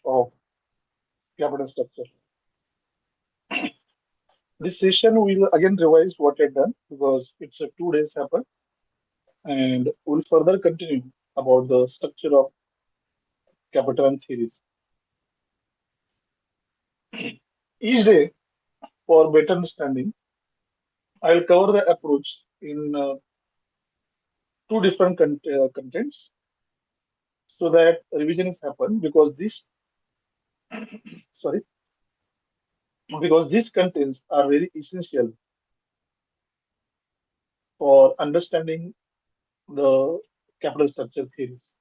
of capital structure. This session will again revise what I've done because it's a 2 days happen, and we'll further continue about the structure of capital and theories. Each day, for better understanding, I'll cover the approach in two different contents so that revision is happen because this sorry because these contents are very essential for understanding the capital structure theories.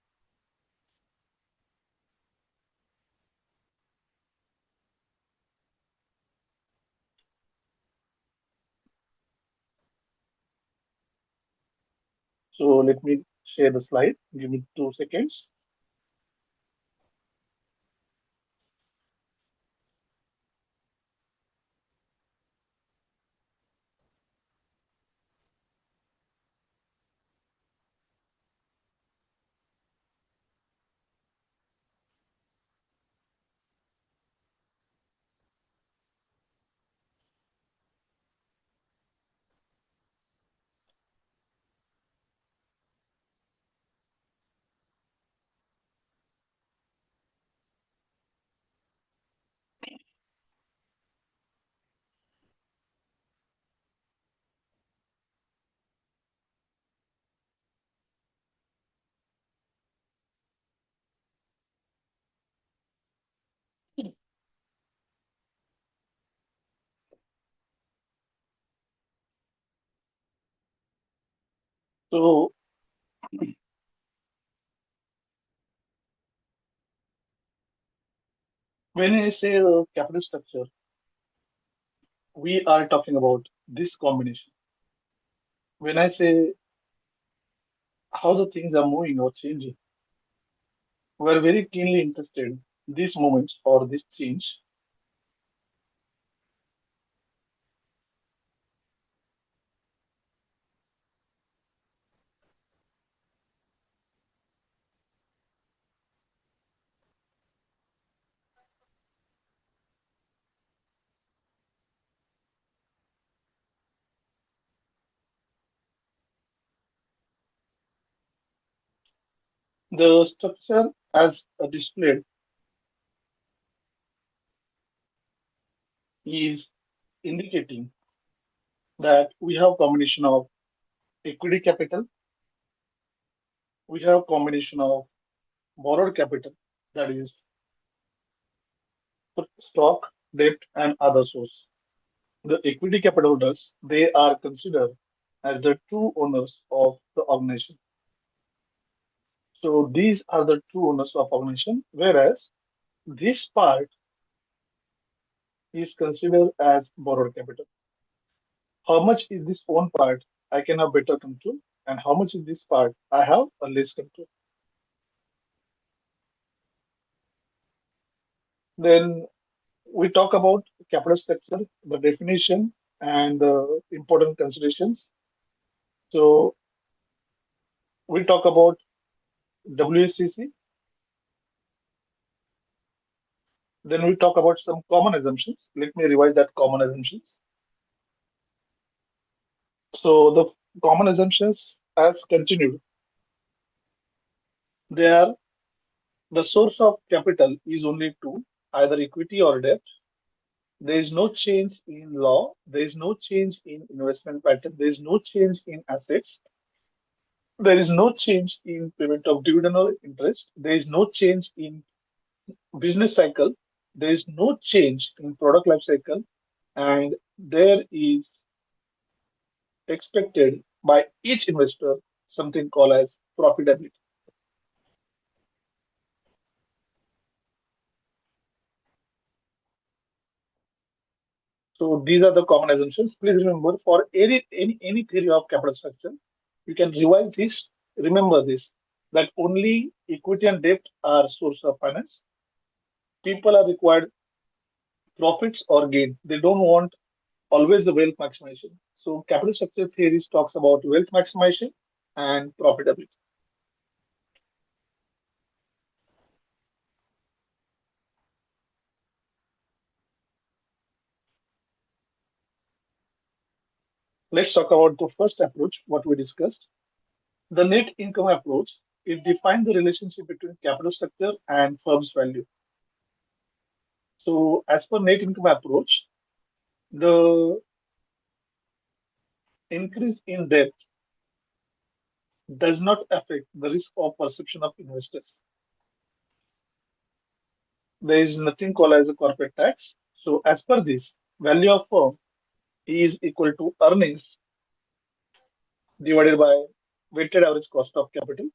So let me share the slide. Give me 2 seconds. So when I say capital structure, we are talking about this combination. When I say how the things are moving or changing, we are very keenly interested in these moments or this change. The structure as displayed is indicating that we have combination of equity capital, we have combination of borrowed capital, that is stock, debt, and other source. The equity capital holders, they are considered as the true owners of the organization. So these are the true owners of organization, whereas this part is considered as borrowed capital. How much is this own part? I can have better control, and how much is this part? I have a less control. Then we talk about capital structure, the definition, and the important considerations. So we talk about WSCC. Then we talk about some common assumptions. Let me revise that common assumptions. So the common assumptions as continued, they are the source of capital is only two, either equity or debt. There is no change in law. There is no change in investment pattern. There is no change in assets. There is no change in payment of dividend or interest. There is no change in business cycle. There is no change in product life cycle. And there is expected by each investor something called as profitability. So these are the common assumptions. Please remember for any theory of capital structure, you can revise this. Remember this that only equity and debt are source of finance. People are required profits or gain. They don't want always the wealth maximization. So capital structure theories talks about wealth maximization and profitability. Let's talk about the first approach, what we discussed. The net income approach, it defines the relationship between capital structure and firm's value. So, as per net income approach, the increase in debt does not affect the risk or perception of investors. There is nothing called as a corporate tax. So, as per this, value of firm is equal to earnings divided by weighted average cost of capital.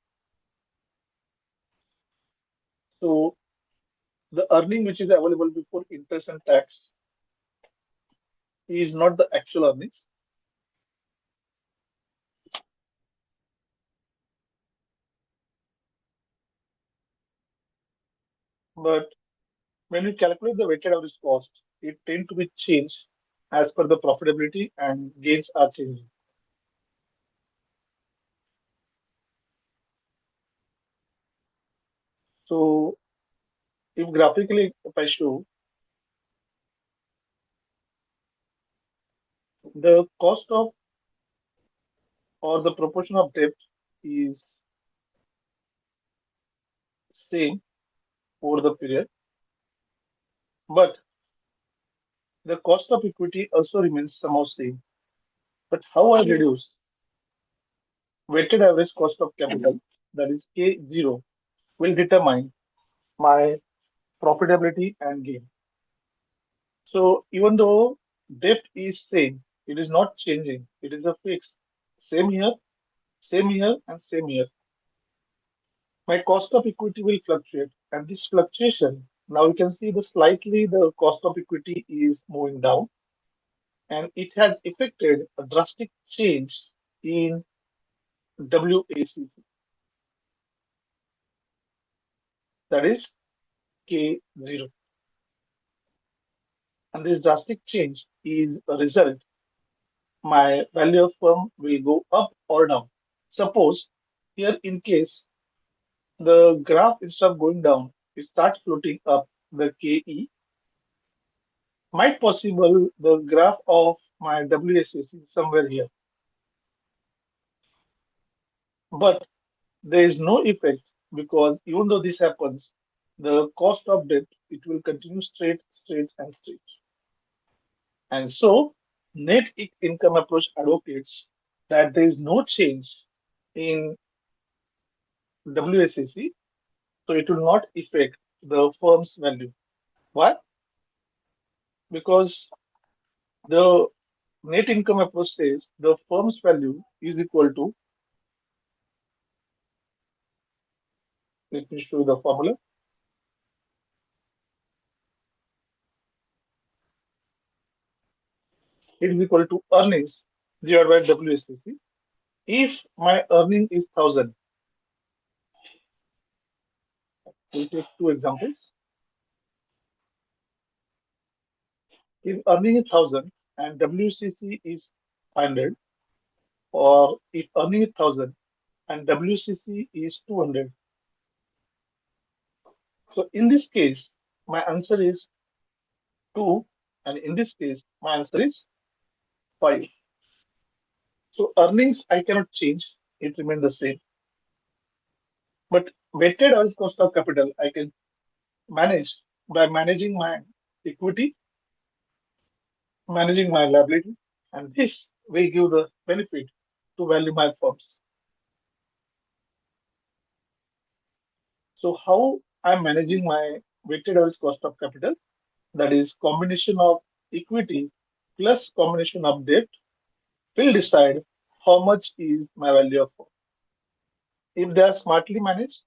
So, the earning which is available before interest and tax is not the actual earnings, but when you calculate the weighted average cost, it tends to be changed as per the profitability and gains are changing. So, if graphically, if I show the cost of or the proportion of debt is same over the period, but the cost of equity also remains somehow same. But how I reduce weighted average cost of capital, that is K0, will determine my profitability and gain. So even though debt is same, it is not changing. It is a fixed. Same year, and same year. My cost of equity will fluctuate, and this fluctuation, now you can see the slightly the cost of equity is moving down, and it has affected a drastic change in WACC, that is K0. And this drastic change is a result my value of firm will go up or down. Suppose here in case the graph instead of going down, it starts floating up the KE, might possible the graph of my WSS is somewhere here. But there is no effect because even though this happens, the cost of debt it will continue straight, straight, and straight. And so income approach advocates that there is no change in WSCC, so it will not affect the firm's value. Why? Because the net income approach says the firm's value is equal to, let me show you the formula, it is equal to earnings divided by WSCC. If my earning is 1000, we'll take two examples. If earning is 1000 and WCC is 500, or if earning is 1000 and WCC is 200. So in this case, my answer is 2, and in this case, my answer is 5. So earnings I cannot change, it remains the same. But weighted average cost of capital I can manage by managing my equity, managing my liability, and this will give the benefit to value my firms. So how I'm managing my weighted average cost of capital, that is combination of equity plus combination of debt, will decide how much is my value of firm. If they are smartly managed,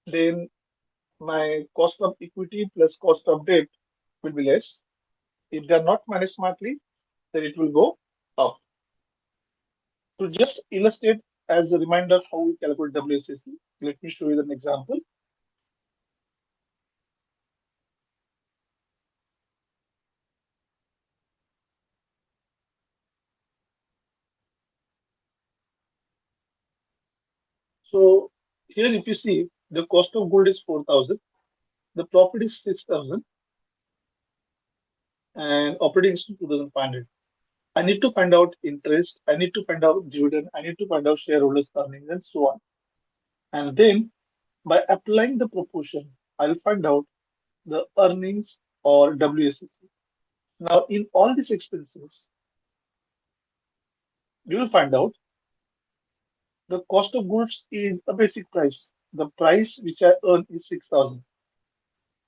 then my cost of equity plus cost of debt will be less. If they are not managed smartly, then it will go up. To just illustrate as a reminder how we calculate WSCC, let me show you an example. So here if you see the cost of gold is 4,000, the profit is 6,000, and operating is 2,500. I need to find out interest, I need to find out dividend, I need to find out shareholders' earnings, and so on. And then by applying the proportion, I'll find out the earnings or WSCC. Now, in all these expenses, you will find out the cost of goods is a basic price. The price which I earn is 6,000.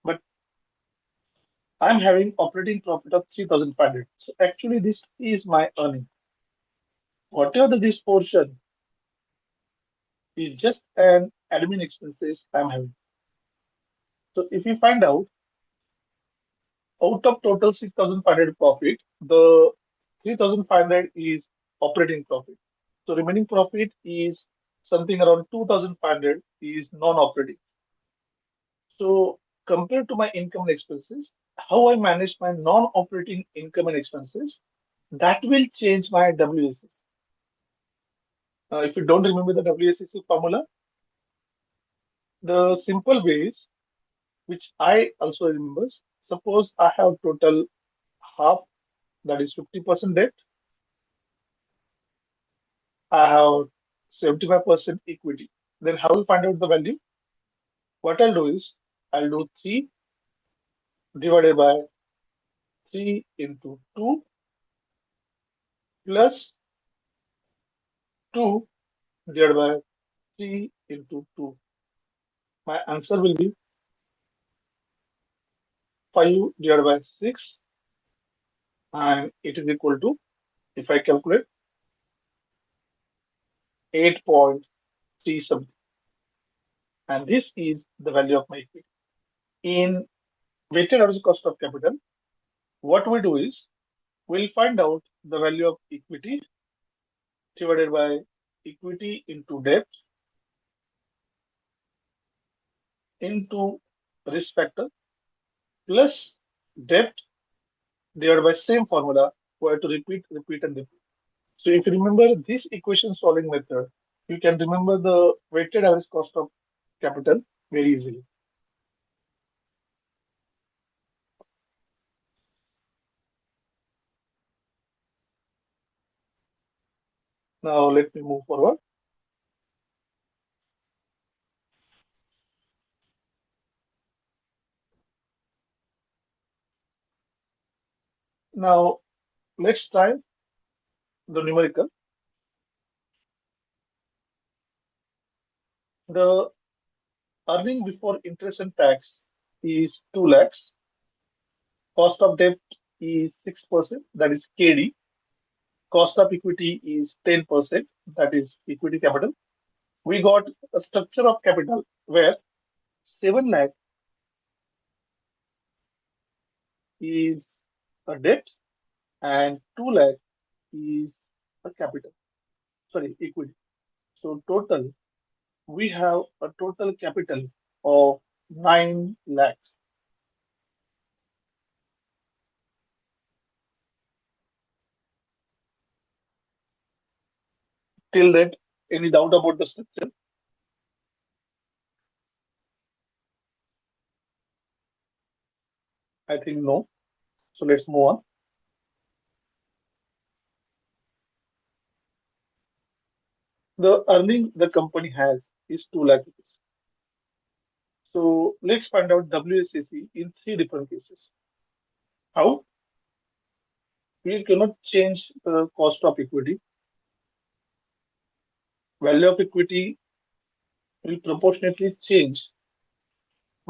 But I'm having operating profit of 3,500. So actually, this is my earning. Whatever this portion is just an admin expenses I'm having. So if you find out of total 6,500 profit, the 3,500 is operating profit. So remaining profit is something around 2,500 is non-operating. So compared to my income and expenses, how I manage my non-operating income and expenses, that will change my WSS. If you don't remember the WSS formula, the simple ways which I also remember. Suppose I have total half, that is 50% debt. I have 75% equity. Then how will find out the value? What I'll do is I'll do 3 divided by 3 into 2 plus 2 divided by 3 into 2. My answer will be 5 divided by 6, and it is equal to, if I calculate, 8.3 something. And this is the value of my equity. In weighted average cost of capital, what we do is we'll find out the value of equity divided by equity into debt into risk factor plus debt divided by same formula. We have to repeat, repeat, and repeat. So if you remember this equation solving method, you can remember the weighted average cost of capital very easily. Now let me move forward. Now let's try the numerical. The earning before interest and tax is 2 lakhs. Cost of debt is 6%, that is KD. Cost of equity is 10%, that is equity capital. We got a structure of capital where 7 lakh is a debt and 2 lakh is a capital, sorry, equity. So total, we have a total capital of 9 lakhs. Till that, any doubt about the structure? I think no. So let's move on. The earning the company has is 2 lakh rupees. So let's find out WSCC in 3 different cases. How? We cannot change the cost of equity. Value of equity will proportionately change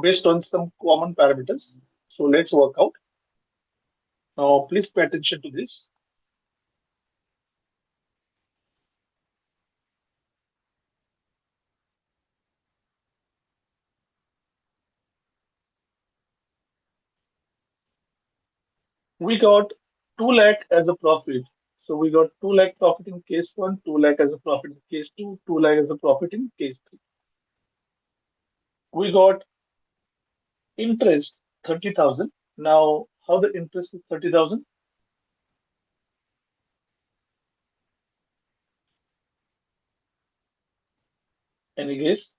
based on some common parameters. So let's work out. Now, please pay attention to this. We got 2 lakh as a profit. So we got 2 lakh profit in case one, 2 lakh as a profit in case two, 2 lakh as a profit in case three. We got interest 30,000. Now, how the interest is 30,000? Any guess?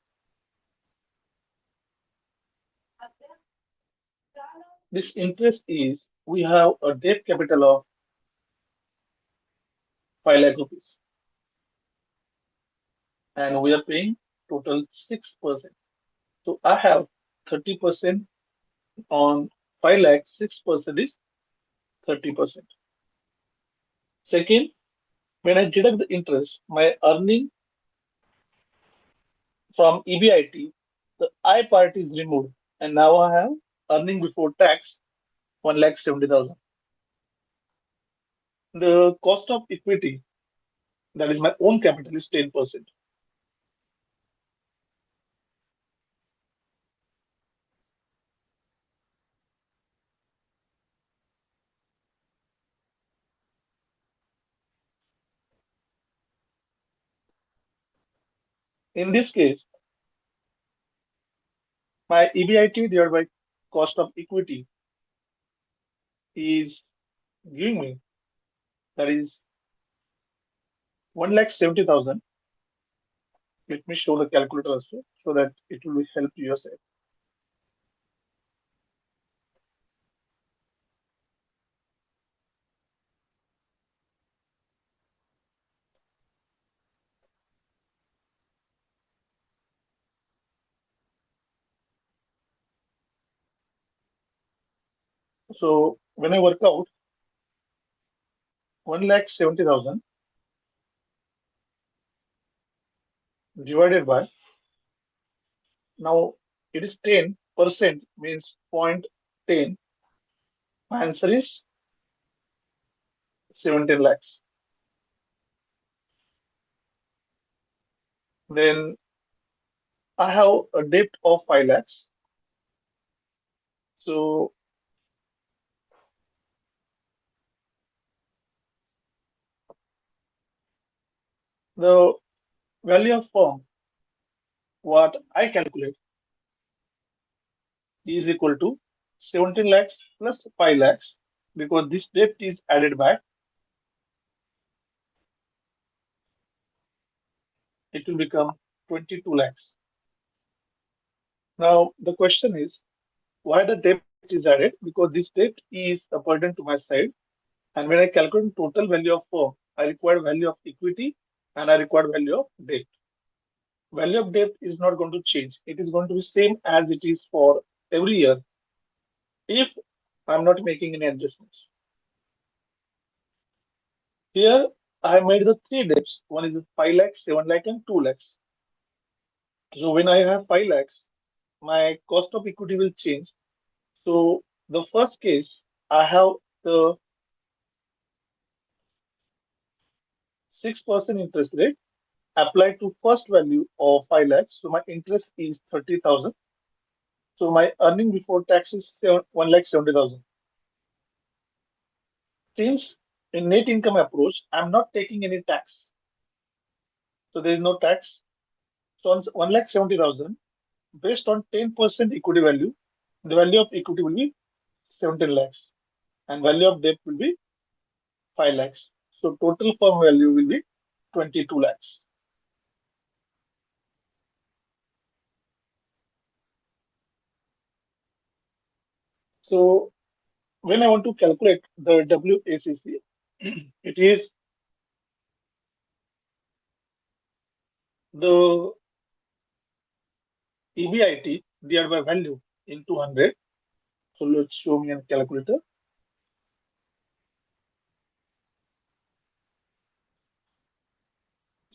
This interest is we have a debt capital of 5 lakh rupees, and we are paying total 6%. So I have 30% on 5 lakh, 6% is 30%. Second, when I deduct the interest, my earning from EBIT, the I part is removed, and now I have earning before tax 1,70,000. The cost of equity, that is my own capital, is 10%. In this case, my EBIT divided by cost of equity is giving me, that is 1,70,000. Let me show the calculator also so that it will help you yourself. So when I work out 1,70,000 divided by, now it is 10%, means point 10. My answer is 17 lakhs. Then I have a debt of 5 lakhs. So the value of firm, what I calculate, is equal to 17 lakhs plus 5 lakhs, because this debt is added back, it will become 22 lakhs. Now the question is, why the debt is added? Because this debt is a burden to my side, and when I calculate total value of firm, I require value of equity and I require value of debt. Value of debt is not going to change. It is going to be same as it is for every year if I'm not making any adjustments. Here I made the three debts. One is 5 lakhs, 7 lakh, and 2 lakhs. So when I have 5 lakhs, my cost of equity will change. So the first case, I have the 6% interest rate applied to first value of 5 lakhs. So my interest is 30,000. So my earning before tax is 1,70,000. Since in net income approach, I'm not taking any tax. So there is no tax. So on 1,70,000, based on 10% equity value, the value of equity will be 17 lakhs and value of debt will be 5 lakhs. So total firm value will be 22 lakhs. So when I want to calculate the WACC, it is the EBIT divided by value into 100. So let's show me a calculator.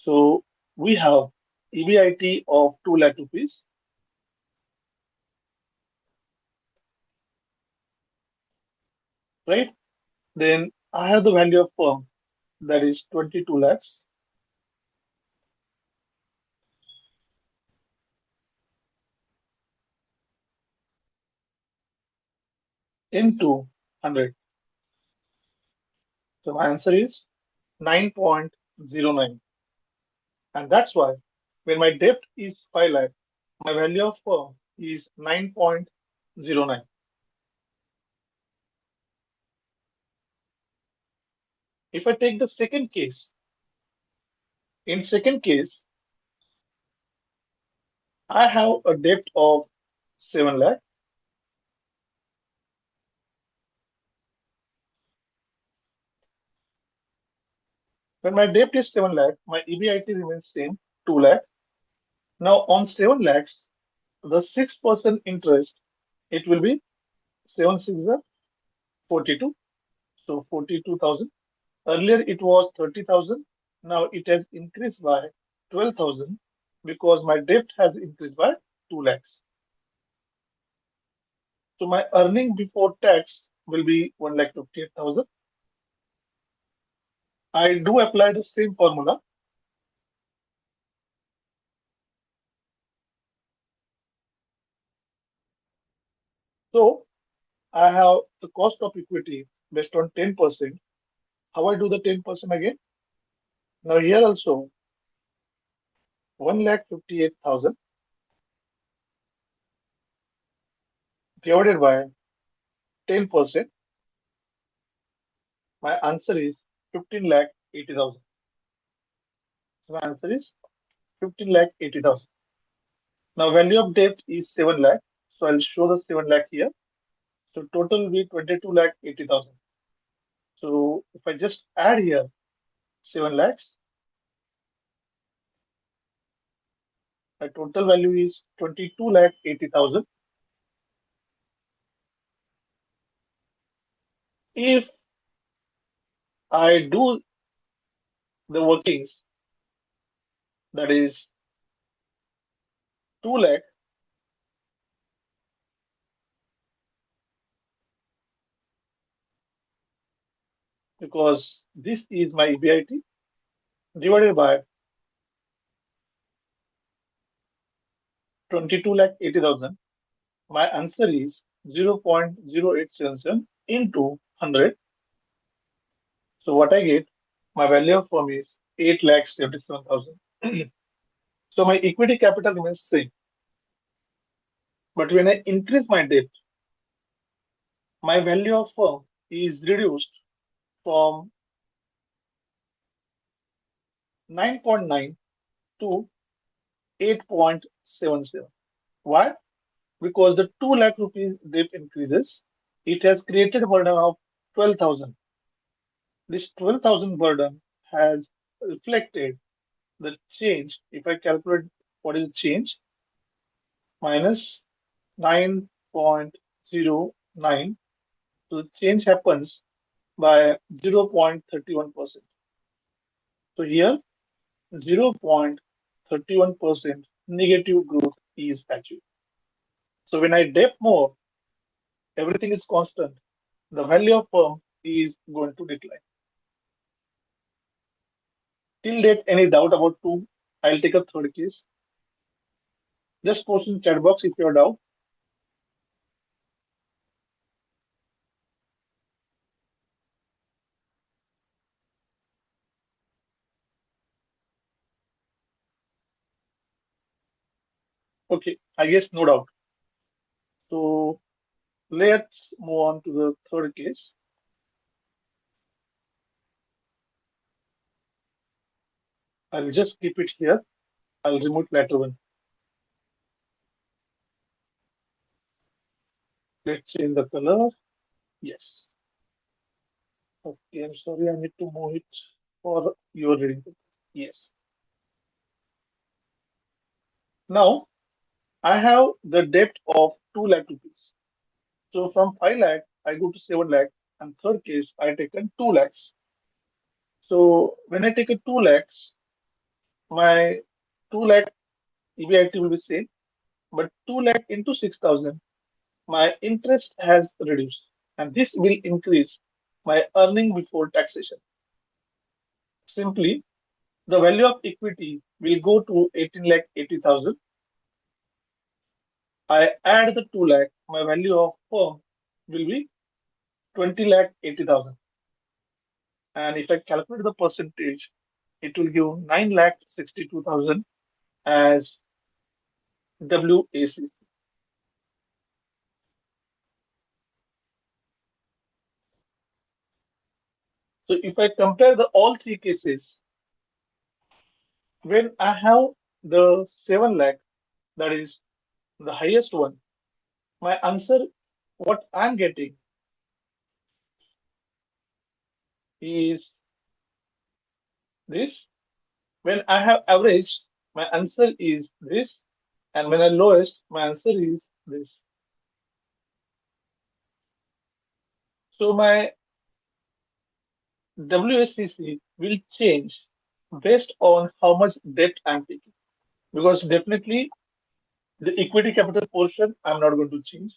So we have EBIT of 2 lakh rupees, right? Then I have the value of firm, that is 22 lakhs, into 100. So my answer is 9.09. And that's why when my debt is 5 lakh, my value of firm is 9.09. If I take the second case, in second case, I have a debt of 7 lakh. When my debt is 7 lakh, my EBIT remains same, 2 lakh. Now on 7 lakhs, the 6% interest, it will be 7 6 are 42. So 42,000. Earlier it was 30,000. Now it has increased by 12,000 because my debt has increased by 2 lakhs. So my earning before tax will be 1,58,000. I do apply the same formula. So I have the cost of equity based on 10%. How I do the 10% again? Now here also 1,58,000 divided by 10%. My answer is 15 lakh 80,000. So my answer is 15 lakh 80,000. Now value of debt is 7 lakh. So I'll show the 7 lakh here. So total will be 22 lakh 80,000. So if I just add here 7 lakhs, my total value is 22 lakh 80,000. If I do the workings, that is 2 lakh, because this is my EBIT divided by 22 lakh 80,000. My answer is 0.0877 into 100. So what I get, my value of firm is 8 lakh 77,000. So my equity capital remains same. But when I increase my debt, my value of firm is reduced from 9.9 to 8.77. Why? Because the 2 lakh rupees debt increases, it has created a burden of 12,000. This 12,000 burden has reflected the change. If I calculate what is the change, minus 9.09, so the change happens by 0.31%. So here 0.31% negative growth is achieved. So when I debt more, everything is constant. The value of firm is going to decline. Till date, any doubt about two? I'll take a third case. Just post in chat box if you have doubt. Okay, I guess no doubt. So let's move on to the third case. I'll just keep it here. I'll remove later one. Let's change the color. Yes. Okay, I'm sorry, I need to move it for your reading. Yes. Now I have the debt of 2 lakh rupees. So from 5 lakh, I go to 7 lakh, and third case, I taken 2 lakhs. So when I take a 2 lakhs, my 2 lakh EBIT will be same, but 2 lakh into 6,000, my interest has reduced, and this will increase my earning before taxation. Simply, the value of equity will go to 18 lakh 80,000. I add the 2 lakh, my value of firm will be 20 lakh 80,000. And if I calculate the percentage, it will give 9 lakh 62,000 as WACC. So if I compare the all three cases, when I have the 7 lakh, that is the highest one, my answer, what I'm getting is this. When I have averaged, my answer is this. And when I lowest, my answer is this. So my WSCC will change based on how much debt I'm taking. Because definitely the equity capital portion I'm not going to change.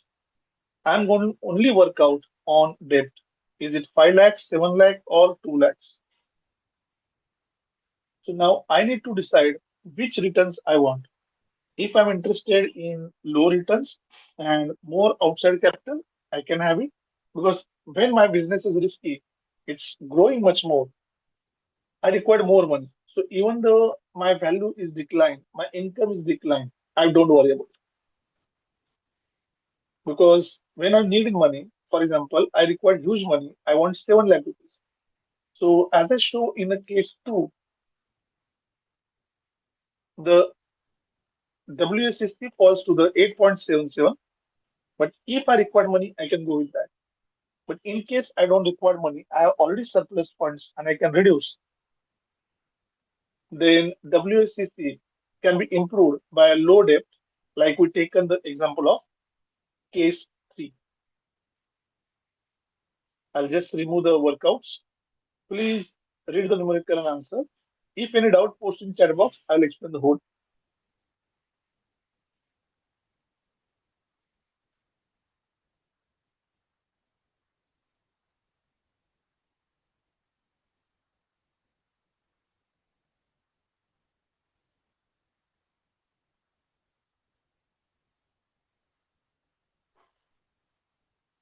I'm going to only work out on debt. Is it 5 lakhs, 7 lakh, or 2 lakhs? So now I need to decide which returns I want. If I'm interested in low returns and more outside capital, I can have it because when my business is risky, it's growing much more. I require more money. So even though my value is declined, my income is declined, I don't worry about it because when I need money, for example, I require huge money. I want 7 lakh rupees. So as I show in the case two, the WSSC falls to the 8.77. But if I require money, I can go with that. But in case I don't require money, I have already surplus funds and I can reduce, then WSCC can be improved by a low debt, like we taken the example of case 3. I'll just remove the workouts. Please read the numerical and answer. If any doubt, post in chat box. I'll explain the whole.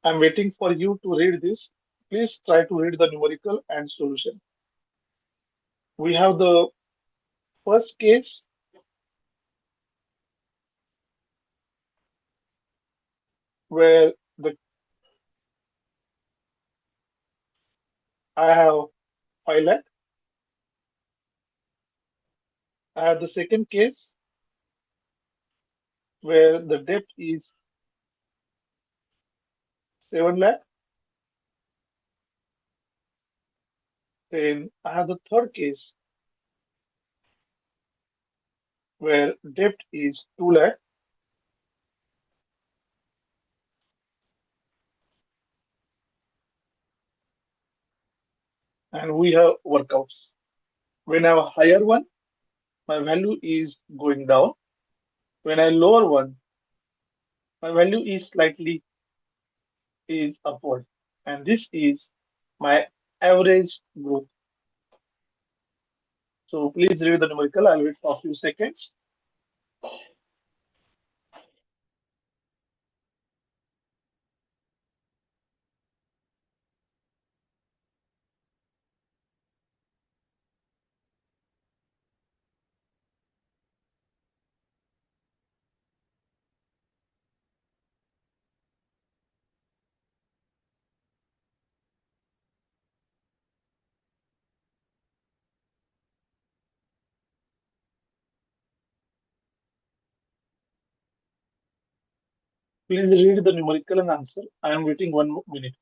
I'm waiting for you to read this. Please try to read the numerical and solution. We have the first case where the I have 5 lakh. I have the second case where the debt is 7 lakh. Then I have the third case where debt is 2 lakh and we have workouts. When I have a higher one, my value is going down. When I lower one, my value is slightly is upward. And this is my average growth. So please read the numerical. I'll wait for a few seconds. Please read the numerical and answer. I am waiting 1 minute.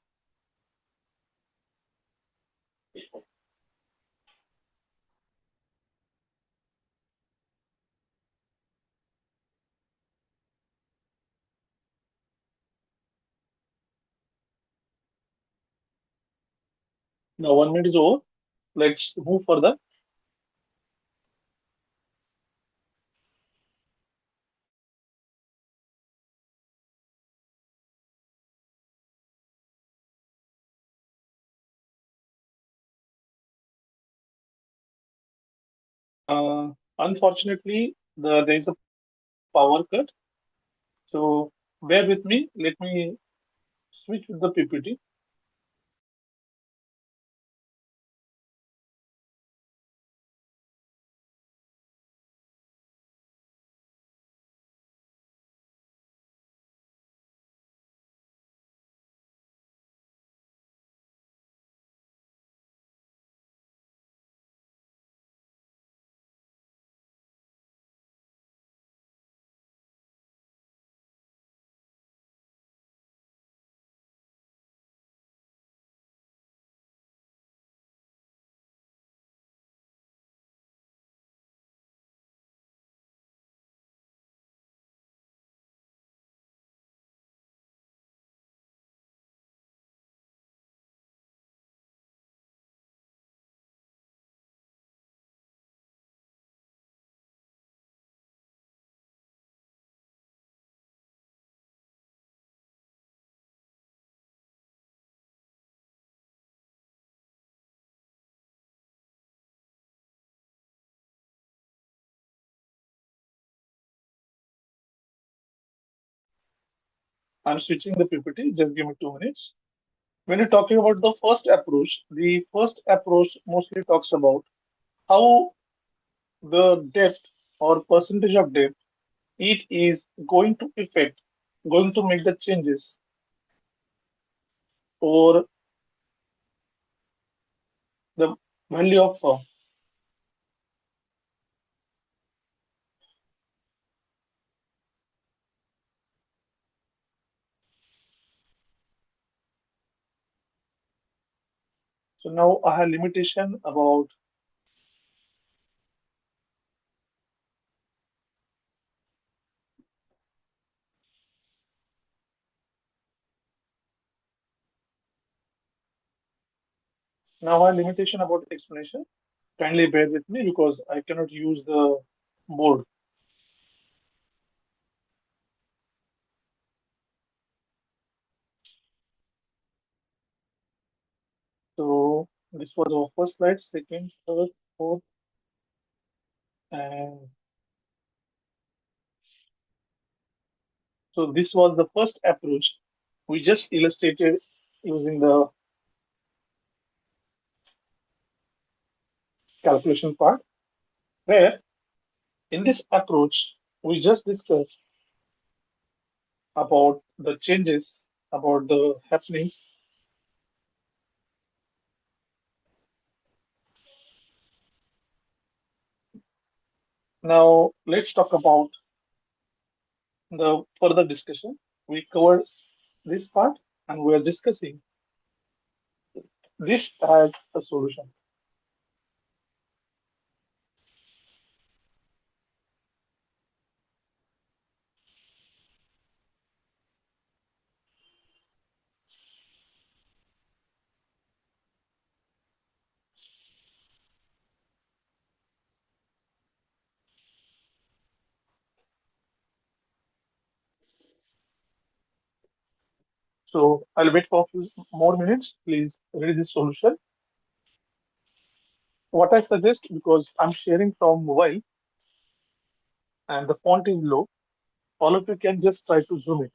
Now 1 minute is over. Let's move further. Unfortunately, there is a power cut. So bear with me. Let me switch with the PPT. I'm switching the PPT. Just give me 2 minutes. When you're talking about the first approach mostly talks about how the debt or percentage of debt it is going to affect, going to make the changes or the value of firm. So now I have limitation about now I have limitation about explanation. Kindly bear with me because I cannot use the board. So this was our first slide, second, third, fourth, and so this was the first approach. We just illustrated using the calculation part, where in this approach we just discussed about the changes, about the happenings. Now let's talk about the further discussion. We covered this part and we are discussing this as a solution. So I'll wait for a few more minutes. Please read this solution. What I suggest, because I'm sharing from mobile and the font is low, all of you can just try to zoom it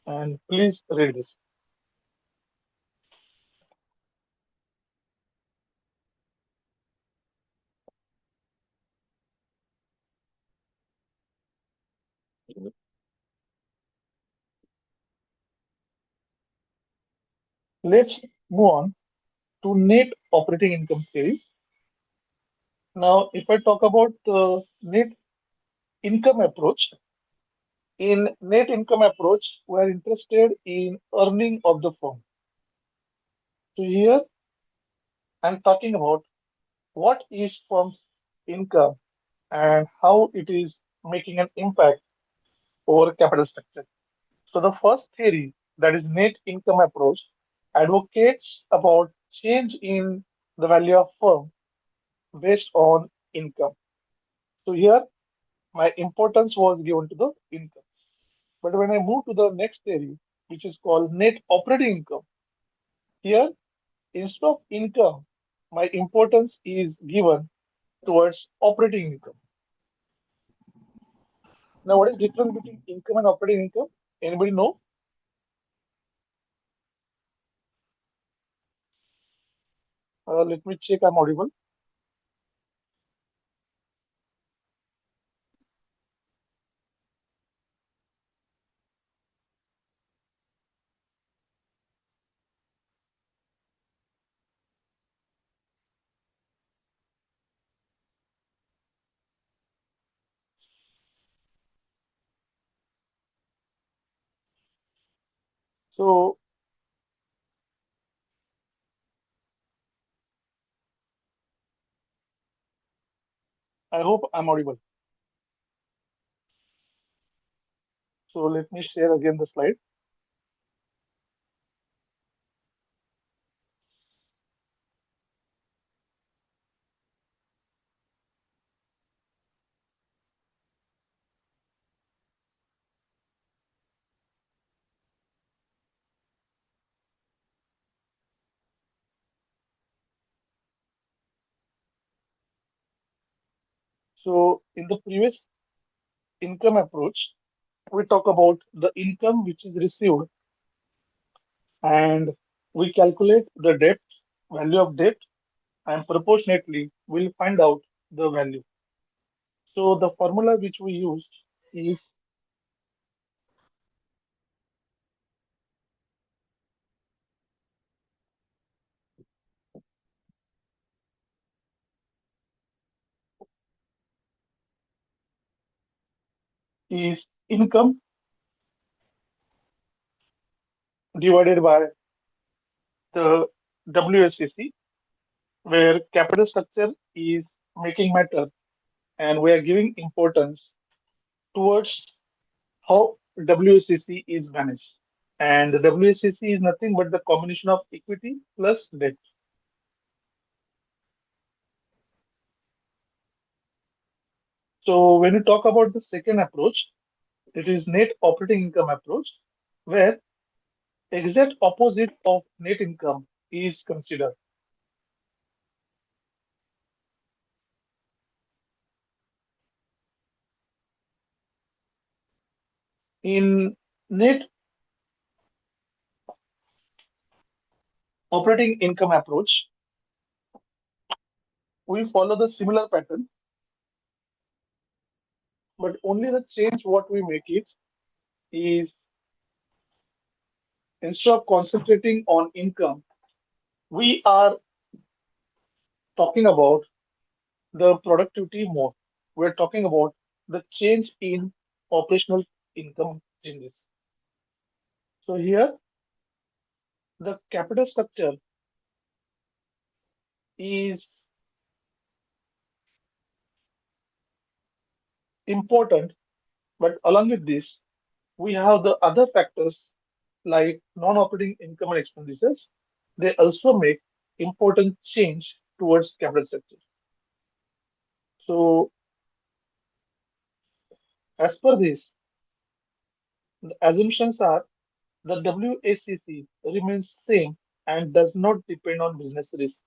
and please read this. Let's move on to net operating income theory. Now, if I talk about the net income approach, in net income approach, we are interested in earning of the firm. So here I'm talking about what is firm's income and how it is making an impact over capital structure. So the first theory, that is net income approach, advocates about change in the value of firm based on income. So here my importance was given to the income. But when I move to the next theory, which is called net operating income, here instead of income, my importance is given towards operating income. Now, what is the difference between income and operating income? Anybody know? Let me check. I'm audible. So I hope I'm audible. So let me share again the slide. So in the previous income approach, we talk about the income which is received and we calculate the debt, value of debt, and proportionately we'll find out the value. So the formula which we used is income divided by the WSCC, where capital structure is making matter and we are giving importance towards how WSCC is managed. And the WSCC is nothing but the combination of equity plus debt. So when you talk about the second approach, it is net operating income approach, where exact opposite of net income is considered. In net operating income approach, we follow the similar pattern, but only the change what we make it is instead of concentrating on income, we are talking about the productivity more. We're talking about the change in operational income changes. So here, the capital structure is important, but along with this, we have the other factors like non-operating income and expenditures. They also make important change towards capital structure. So as per this, the assumptions are the WACC remains same and does not depend on business risk.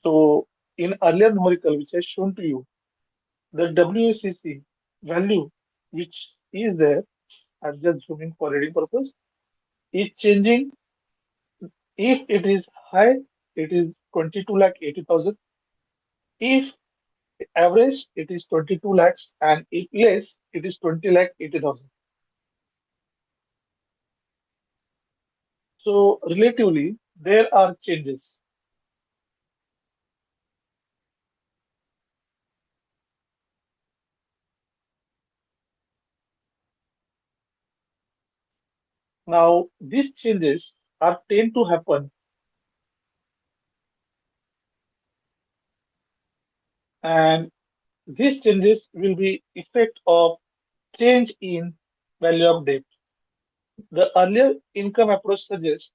So in earlier numerical, which I shown to you, the WACC value which is there, I'm just zooming for reading purpose, is changing. If it is high, it is 22 lakh 80,000. If average, it is 22 lakhs, and if less, it is 20 lakh 80,000. So relatively, there are changes. Now, these changes are tend to happen, and these changes will be effect of change in value of debt. The earlier income approach suggests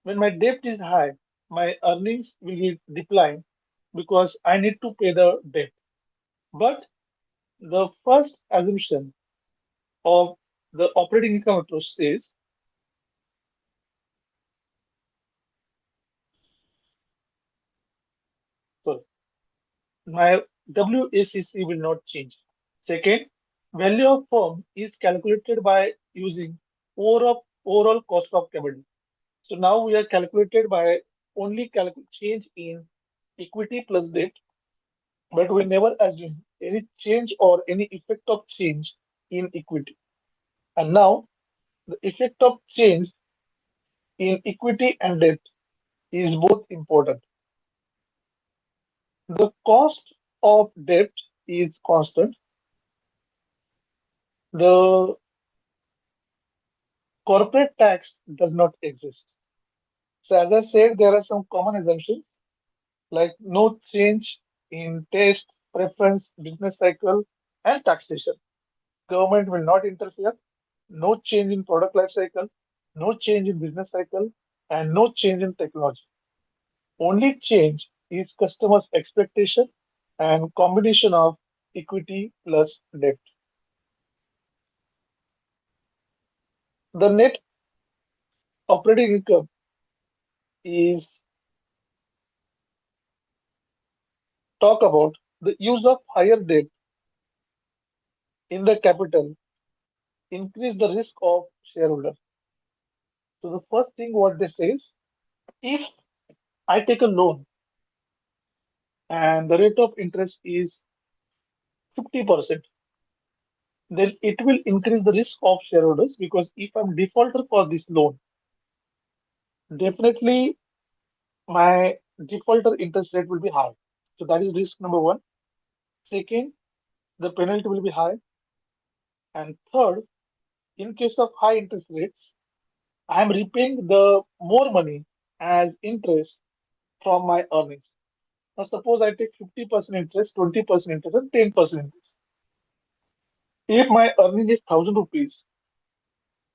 when my debt is high, my earnings will be decline because I need to pay the debt. But the first assumption of the operating income approach says, so my WACC will not change. Second, value of firm is calculated by using overall cost of capital. So now we are calculated by only change in equity plus debt, but we never assume any change or any effect of change in equity. And now the effect of change in equity and debt is both important. The cost of debt is constant. The corporate tax does not exist. So as I said, there are some common assumptions like no change in taste, preference, business cycle, and taxation. Government will not interfere. No change in product life cycle, no change in business cycle, and no change in technology. Only change is customers' expectation and combination of equity plus debt. The net operating income is talk about the use of higher debt in the capital increase the risk of shareholder. So the first thing what they say is, if I take a loan and the rate of interest is 50%, then it will increase the risk of shareholders because if I'm defaulter for this loan, definitely my defaulter interest rate will be high. So that is risk number one. Second, the penalty will be high. And third, in case of high interest rates, I am repaying the more money as interest from my earnings. Now, suppose I take 50% interest, 20% interest, and 10% interest. If my earning is 1,000 rupees,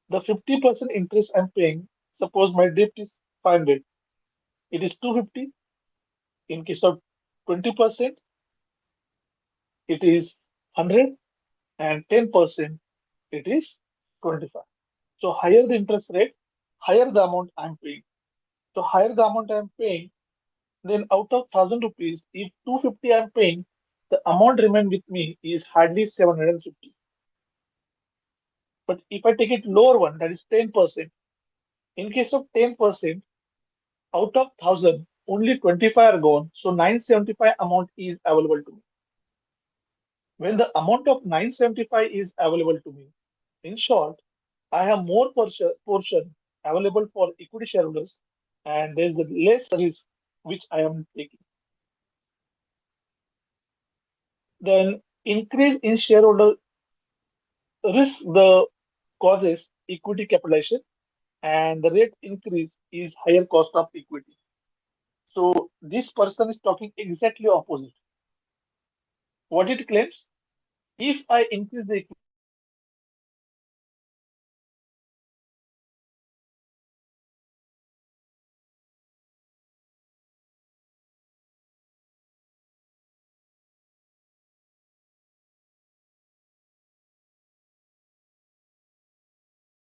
the 50% interest I'm paying, suppose my debt is 500, it is 250. In case of 20%, it is 100, and 10%, it is 25. So, higher the interest rate, higher the amount I'm paying. So, higher the amount I'm paying, then out of 1,000 rupees, if 250 I'm paying, the amount remain with me is hardly 750. But if I take it lower one, that is 10%, in case of 10%, out of 1,000, only 25 are gone, so 975 amount is available to me. When the amount of 975 is available to me, in short, I have more portion available for equity shareholders, and there's the less risk which I am taking. Then increase in shareholder risk the causes equity capitalization, and the rate increase is higher cost of equity. So this person is talking exactly opposite. What it claims, if I increase the equity,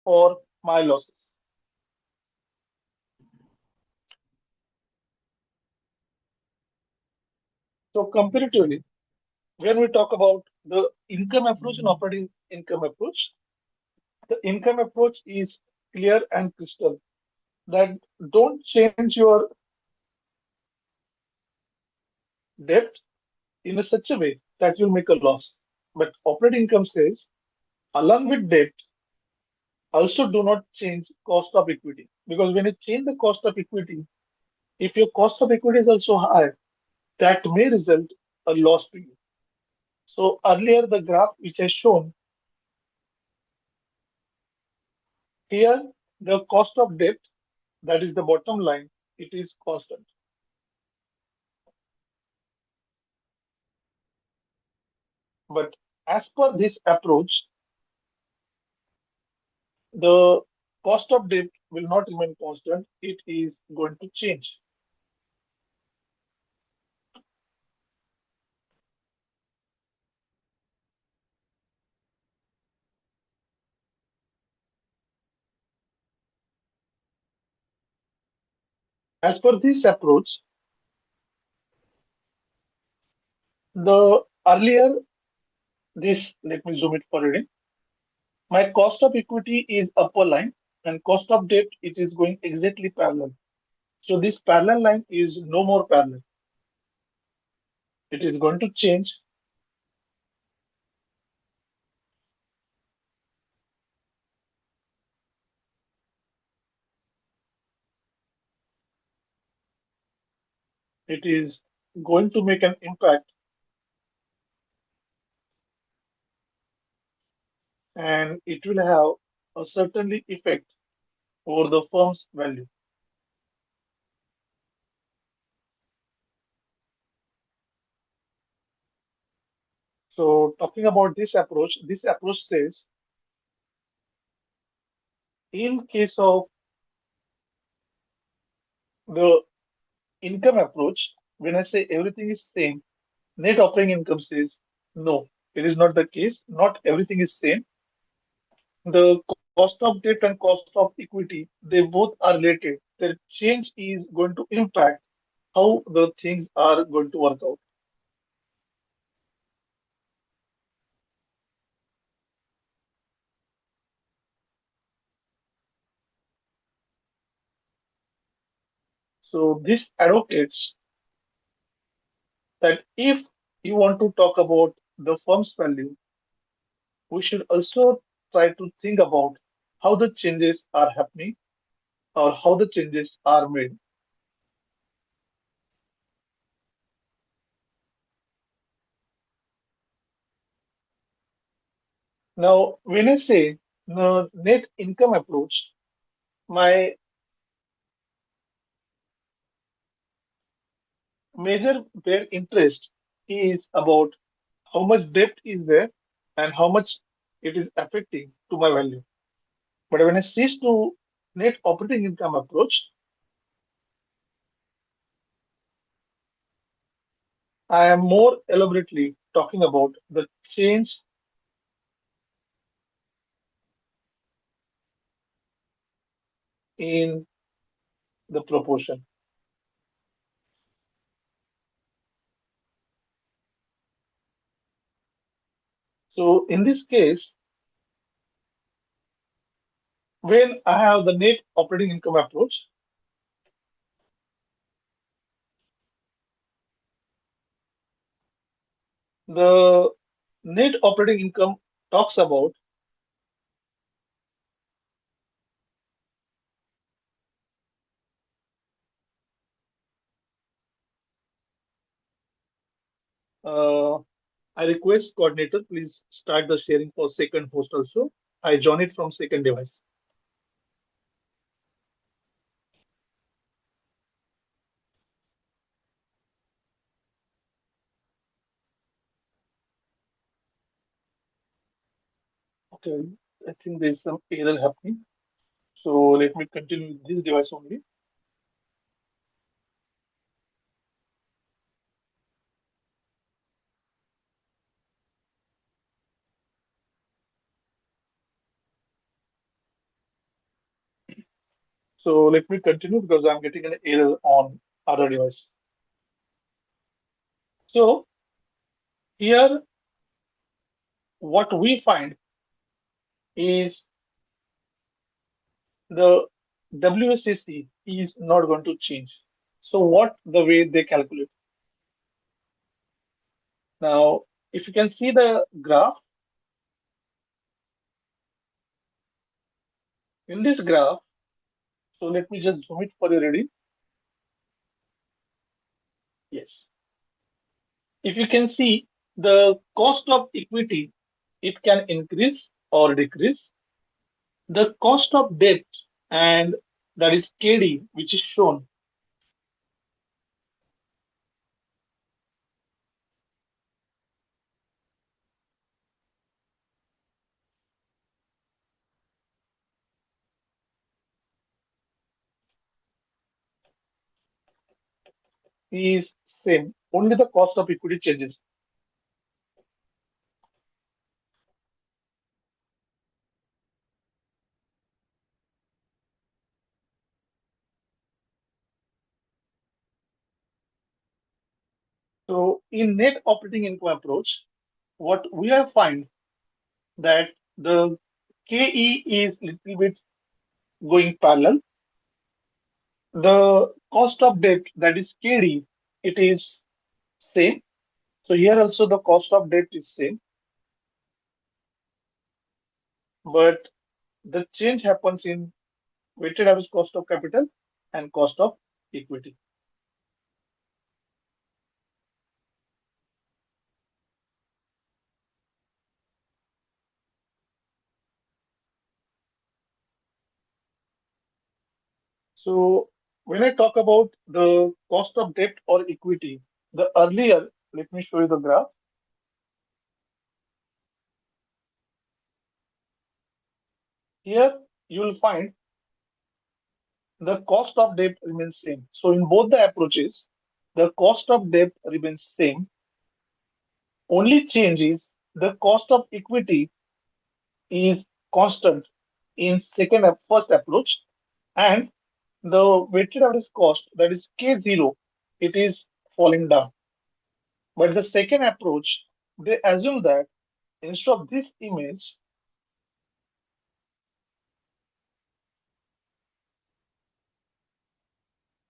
or my losses. So comparatively, when we talk about the income approach and operating income approach, the income approach is clear and crystal that don't change your debt in a such a way that you'll make a loss. But operating income says, along with debt, also do not change cost of equity. Because when you change the cost of equity, if your cost of equity is also high, that may result a loss to you. So earlier the graph which has shown here, the cost of debt, that is the bottom line, it is constant. But as per this approach, the cost of debt will not remain constant, it is going to change. As per this approach, the earlier this, let me zoom it for reading. My cost of equity is upper line and cost of debt it is going exactly parallel. So this parallel line is no more parallel. It is going to change. It is going to make an impact, and it will have a certainly effect over the firm's value. So talking about this approach says in case of the income approach, when I say everything is same, net operating income says no, it is not the case. Not everything is same. The cost of debt and cost of equity, they both are related. Their change is going to impact how the things are going to work out. So this advocates that if you want to talk about the firm's value, we should also try to think about how the changes are happening or how the changes are made. Now, when I say the net income approach, my major bare interest is about how much debt is there and how much it is affecting to my value. But when I switch to net operating income approach, I am more elaborately talking about the change in the proportion. So in this case, when I have the net operating income approach, the net operating income talks about uh, I request coordinator, please start the sharing for second host also. I join it from second device. Okay, I think there's some error happening. So let me continue with this device only. So let me continue because I'm getting an error on other device. So here, what we find is the WSCC is not going to change. So what the way they calculate? Now, if you can see the graph, in this graph, so let me just zoom it for you ready. Yes. If you can see the cost of equity, it can increase or decrease. The cost of debt, and that is KD, which is shown, is same. Only the cost of equity changes. So in net operating income approach, what we have find that the KE is little bit going parallel. The cost of debt, that is KD, it is same. So here also the cost of debt is same, but the change happens in weighted average cost of capital and cost of equity. So when I talk about the cost of debt or equity, the earlier, let me show you the graph. Here you will find the cost of debt remains same. So in both the approaches, the cost of debt remains same. Only change is the cost of equity is constant in first approach, and the weighted average cost, that is K0, it is falling down. But the second approach, they assume that instead of this image,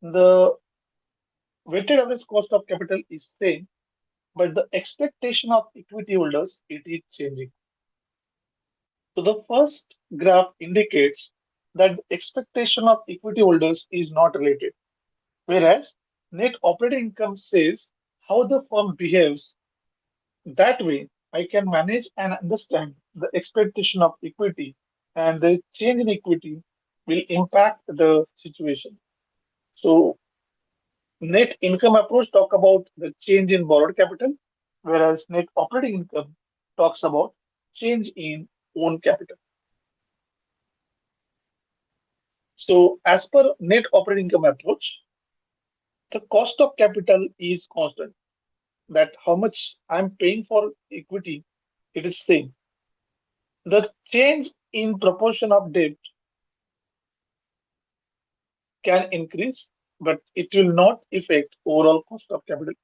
The weighted average cost of capital is same, but the expectation of equity holders it is changing. So the first graph indicates that the expectation of equity holders is not related, whereas net operating income says how the firm behaves. That way, I can manage and understand the expectation of equity, and the change in equity will impact the situation. So net income approach talk about the change in borrowed capital, whereas net operating income talks about change in own capital. So as per net operating income approach, the cost of capital is constant. That how much I'm paying for equity, it is same. The change in proportion of debt can increase, but it will not affect overall cost of capital.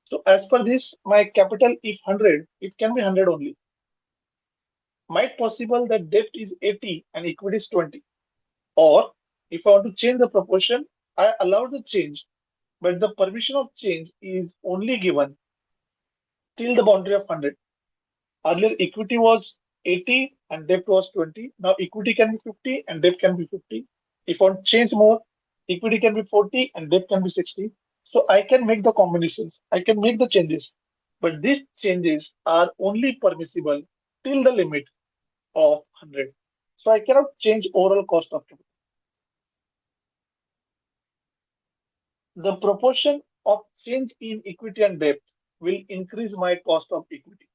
So as per this, my capital if 100, it can be 100 only. Might possible that debt is 80 and equity is 20. Or if I want to change the proportion, I allow the change, but the permission of change is only given till the boundary of 100. Earlier, equity was 80 and debt was 20. Now, equity can be 50 and debt can be 50. If I want to change more, equity can be 40 and debt can be 60. So, I can make the combinations, I can make the changes. But these changes are only permissible till the limit of 100. So, I cannot change overall cost of capital. The proportion of change in equity and debt will increase my cost of equity.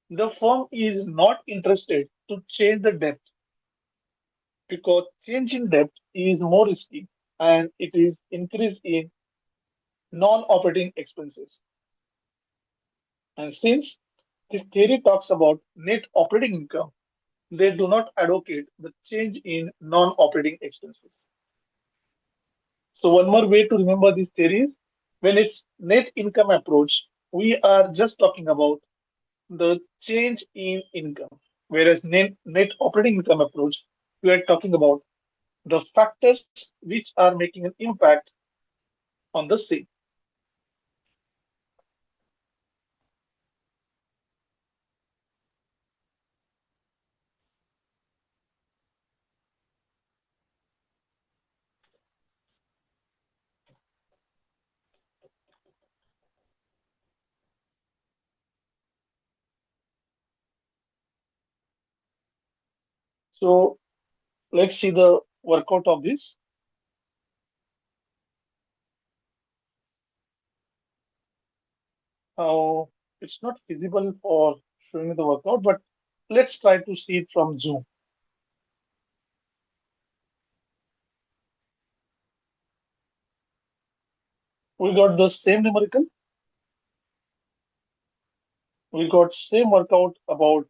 The firm is not interested to change the debt because change in debt is more risky and it is increase in non-operating expenses. And since this theory talks about net operating income, they do not advocate the change in non-operating expenses. So one more way to remember this theory is when it's net income approach, we are just talking about the change in income, whereas net operating income approach, we are talking about the factors which are making an impact on the same. So let's see the workout of this. How it's not feasible for showing the workout, but let's try to see it from Zoom. We got the same numerical, we got same workout about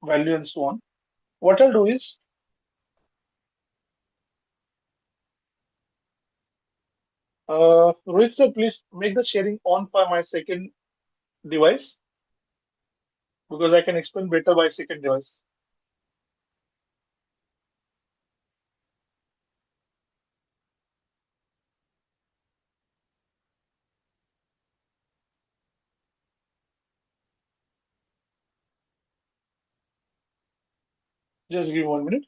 value and so on. What I'll do is, Rohit sir, please make the sharing on for my second device because I can explain better by second device. Just give 1 minute.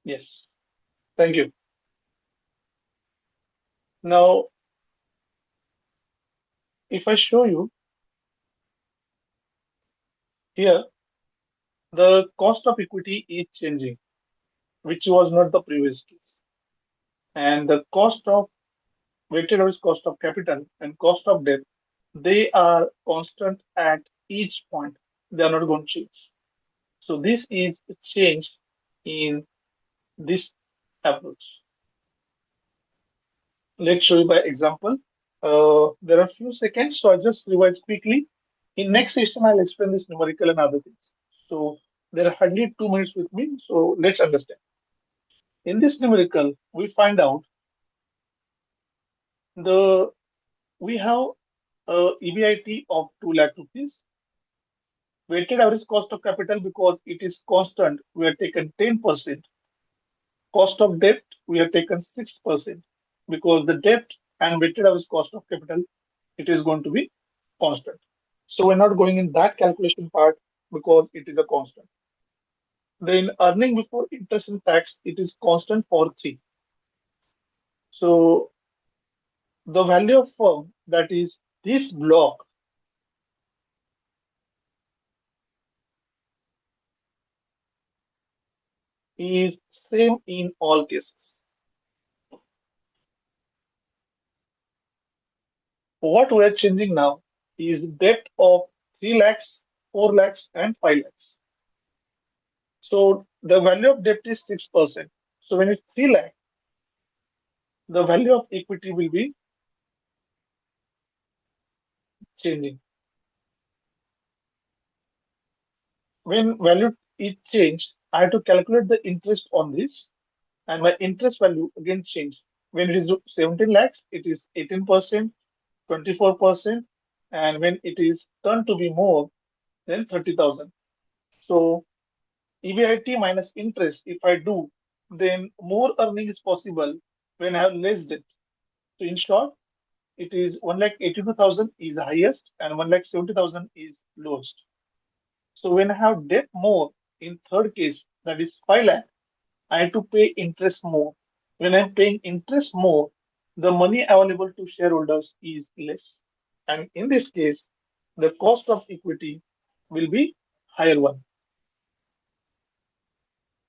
Yes, thank you. Now, if I show you here, the cost of equity is changing, which was not the previous case. And the cost of weighted average cost of capital and cost of debt, they are constant at each point. They are not going to change. So this is a change in this approach. Let's show you by example. There are few seconds, so I just revise quickly. In next session, I'll explain this numerical and other things. So there are hardly 2 minutes with me. So let's understand. In this numerical, we find out the we have a EBIT of 2 lakh rupees. Weighted average cost of capital, because it is constant, we have taken 10%. Cost of debt, we have taken 6%, because the debt and weighted average cost of capital, it is going to be constant. So we're not going in that calculation part because it is a constant. Then earning before interest and tax, it is constant for 3. So the value of firm, that is this block, is same in all cases. What we are changing now is debt of 3 lakhs, 4 lakhs, and 5 lakhs. So the value of debt is 6%. So when it's 3 lakh, the value of equity will be changing. When value is changed, I have to calculate the interest on this, and my interest value again changed. When it is 17 lakhs, it is 18%, 24%, and when it is turned to be more than 30,000. So EBIT minus interest, if I do, then more earning is possible when I have less debt. So in short, it is 1,82,000 is highest and 1,70,000 is lowest. So when I have debt more, in third case, that is 5 lakh, I have to pay interest more. When I'm paying interest more, the money available to shareholders is less. And in this case, the cost of equity will be higher one,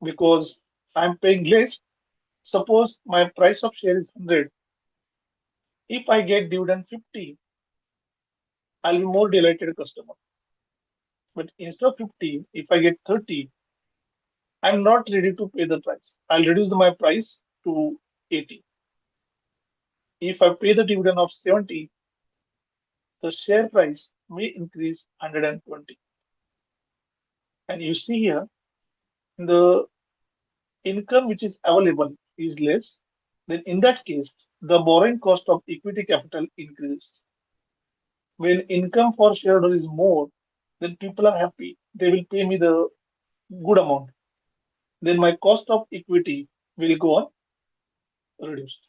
because I'm paying less. Suppose my price of share is 100. If I get dividend 50, I'll be more delighted customer. But instead of 50, if I get 30, I'm not ready to pay the price. I'll reduce my price to 80. If I pay the dividend of 70, the share price may increase 120. And you see here, the income which is available is less. Then in that case, the borrowing cost of equity capital increases. When income for shareholder is more, then people are happy. They will pay me the good amount. Then my cost of equity will go on reduced.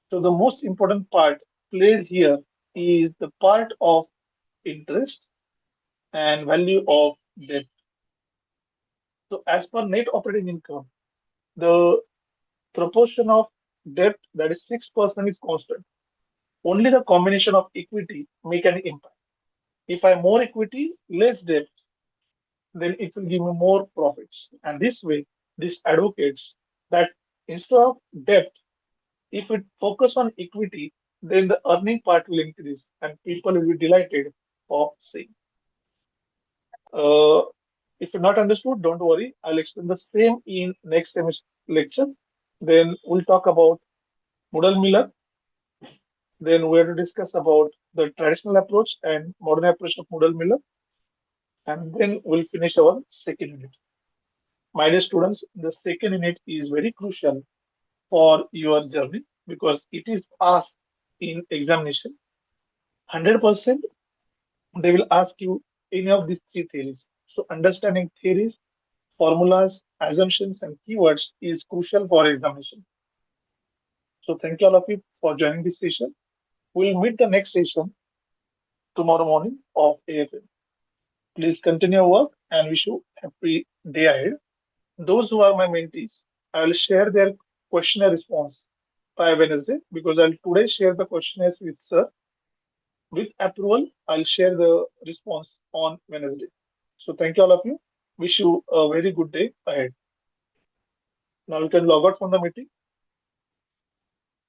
So the most important part played here is the part of interest and value of debt. So as per net operating income, the proportion of debt, that is 6%, is constant. Only the combination of equity make an impact. If I have more equity, less debt, then it will give me more profits. And this way, this advocates that instead of debt, if we focus on equity, then the earning part will increase and people will be delighted of seeing. Uh, if you're not understood, don't worry. I'll explain the same in next semester lecture. Then we'll talk about Model Miller. Then we have to discuss about the traditional approach and modern approach of Model Miller. And then we'll finish our second unit. My dear students, the second unit is very crucial for your journey because it is asked in examination. 100% they will ask you any of these three theories. So understanding theories, formulas, assumptions, and keywords is crucial for examination. So thank you all of you for joining this session. We'll meet the next session tomorrow morning of AFM. Please continue your work and wish you happy day ahead. Those who are my mentees, I will share their questionnaire response by Wednesday because I'll today share the questionnaires with sir. With approval, I'll share the response on Wednesday. So thank you all of you. Wish you a very good day ahead. Now you can log out from the meeting.